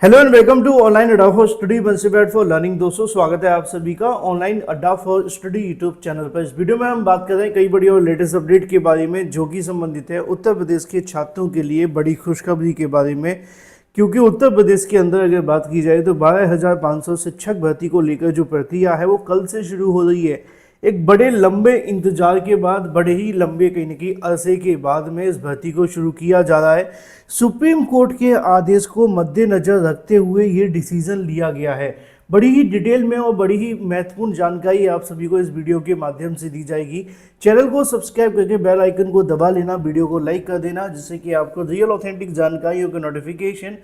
Hello and welcome to online Adda for study बंसीबैट for learning. दोस्तों स्वागत है आप सभी का online Adda for study YouTube channel पर। इस वीडियो में हम बात कर रहे हैं कई बड़ी और लेटेस्ट अपडेट के बारे में जो कि संबंधित है उत्तर प्रदेश के छात्रों के लिए बड़ी खुशखबरी के बारे में। क्योंकि उत्तर प्रदेश के अंदर अगर बात की जाए तो 12,500 शिक्षक भर्ती को लेकर जो प्रक्रिया है वो कल से शुरू हो रही है। एक बड़े लंबे इंतजार के बाद, बड़े ही लंबे कहीं ना कहीं अरसे के बाद में इस भर्ती को शुरू किया जा रहा है। सुप्रीम कोर्ट के आदेश को मद्देनजर रखते हुए ये डिसीजन लिया गया है। बड़ी ही डिटेल में और बड़ी ही महत्वपूर्ण जानकारी आप सभी को इस वीडियो के माध्यम से दी जाएगी। चैनल को सब्सक्राइब करके बेल आइकन को दबा लेना, वीडियो को लाइक कर देना, जिससे कि आपको रियल ऑथेंटिक जानकारियों का notification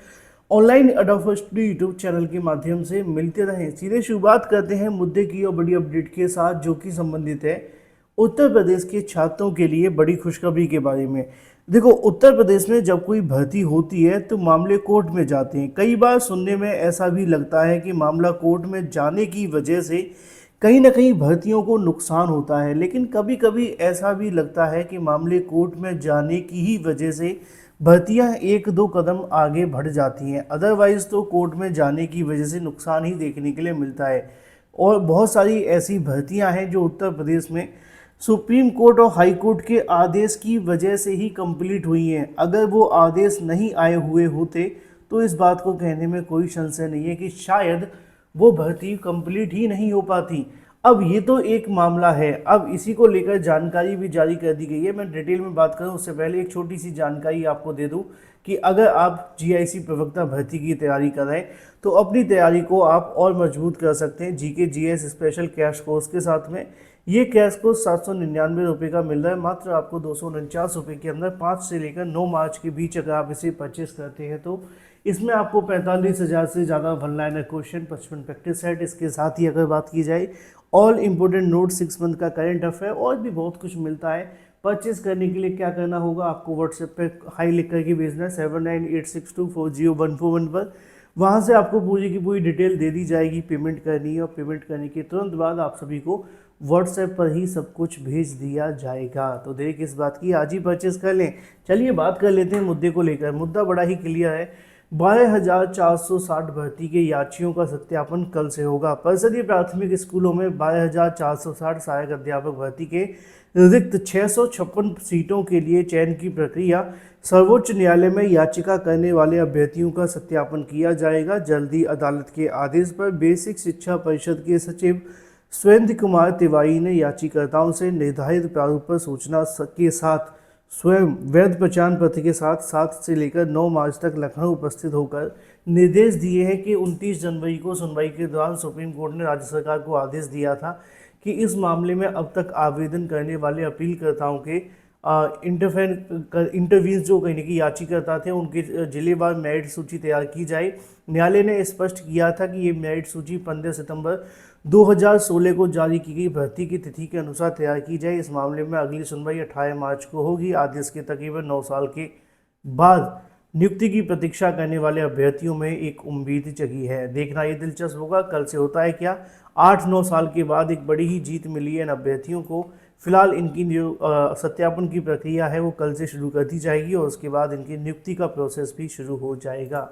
online Adda for study YouTube channel के माध्यम से मिलते रहें। सीधे शुरुआत करते हैं मुद्दे की और बड़ी अपडेट के साथ, जो कि संबंधित है उत्तर प्रदेश के छात्रों के लिए बड़ी खुशखबरी के बारे में। देखो, उत्तर प्रदेश में जब कोई भर्ती होती है तो मामले कोर्ट में जाते हैं। कई बार सुनने में ऐसा भी लगता है कि मामला कोर्ट में जाने की वजह से कहीं ना कहीं भर्तियों को नुकसान होता है, लेकिन कभी कभी ऐसा भी लगता है कि मामले कोर्ट में जाने की ही वजह से भर्तियां एक दो कदम आगे बढ़ जाती हैं। अदरवाइज़ तो कोर्ट में जाने की वजह से नुकसान ही देखने के लिए मिलता है। और बहुत सारी ऐसी भर्तियां हैं जो उत्तर प्रदेश में सुप्रीम कोर्ट और हाई कोर्ट के आदेश की वजह से ही कंप्लीट हुई हैं। अगर वो आदेश नहीं आए हुए होते तो इस बात को कहने में कोई संशय नहीं है कि शायद वो भर्ती कंप्लीट ही नहीं हो पाती। अब ये तो एक मामला है, अब इसी को लेकर जानकारी भी जारी कर दी गई है। मैं डिटेल में बात करूं उससे पहले एक छोटी सी जानकारी आपको दे दूं कि अगर आप जीआईसी प्रवक्ता भर्ती की तैयारी कर रहे हैं तो अपनी तैयारी को आप और मजबूत कर सकते हैं GK GS special cash course के साथ में। ये कैश कोर्स 799 रुपये का मिल रहा है मात्र आपको 249 रुपये के अंदर। 5 से लेकर 9 मार्च के बीच अगर आप इसे परचेस करते हैं तो इसमें आपको 45,000 से ज़्यादा one liner question, 55 practice set, इसके साथ ही अगर बात की जाए ऑल इंपॉर्टेंट नोट, 6 मंथ का करंट अफेयर और भी बहुत कुछ मिलता है। परचेस करने के लिए क्या करना होगा, आपको व्हाट्सएप पे हाई लिख करके भेजना है 7986240141 पर। वहाँ से आपको पूरी की पूरी डिटेल दे दी जाएगी, पेमेंट करनी है और पेमेंट करने के तुरंत बाद आप सभी को व्हाट्सएप पर ही सब कुछ भेज दिया जाएगा। तो देर किस बात की, आज ही परचेस कर लें। चलिए बात कर लेते हैं मुद्दे को लेकर। मुद्दा बड़ा ही क्लियर है। 12,460 भर्ती के याचियों का सत्यापन कल से होगा। परिषदीय प्राथमिक स्कूलों में 12,460 सहायक अध्यापक भर्ती के रिक्त 656 सीटों के लिए चयन की प्रक्रिया सर्वोच्च न्यायालय में याचिका करने वाले अभ्यर्थियों का सत्यापन किया जाएगा। जल्दी अदालत के आदेश पर बेसिक शिक्षा परिषद के सचिव सुरेंद्र कुमार तिवारी ने याचिकाकर्ताओं से निर्धारित प्रारूप पर सूचना के साथ स्वयं वैध पहचान पत्र के साथ 7 से लेकर 9 मार्च तक लखनऊ उपस्थित होकर निर्देश दिए हैं कि 29 जनवरी को सुनवाई के दौरान सुप्रीम कोर्ट ने राज्य सरकार को आदेश दिया था कि इस मामले में अब तक आवेदन करने वाले अपीलकर्ताओं के इंटरव्यूज जो कहने की याचिकाकर्ता थे उनके जिलेवार मेरिट सूची तैयार की जाए। न्यायालय ने स्पष्ट किया था कि ये मेरिट सूची 15 सितंबर 2016 को जारी की गई भर्ती की तिथि के अनुसार तैयार की जाए। इस मामले में अगली सुनवाई 18 मार्च को होगी। आदेश के तकरीबन 9 साल के बाद नियुक्ति की प्रतीक्षा करने वाले अभ्यर्थियों में एक उम्मीद जगी है। देखना ये दिलचस्प होगा कल से होता है क्या। 8-9 साल के बाद एक बड़ी ही जीत मिली है इन अभ्यर्थियों को। फिलहाल इनकी जो सत्यापन की प्रक्रिया है वो कल से शुरू कर दी जाएगी और उसके बाद इनकी नियुक्ति का प्रोसेस भी शुरू हो जाएगा।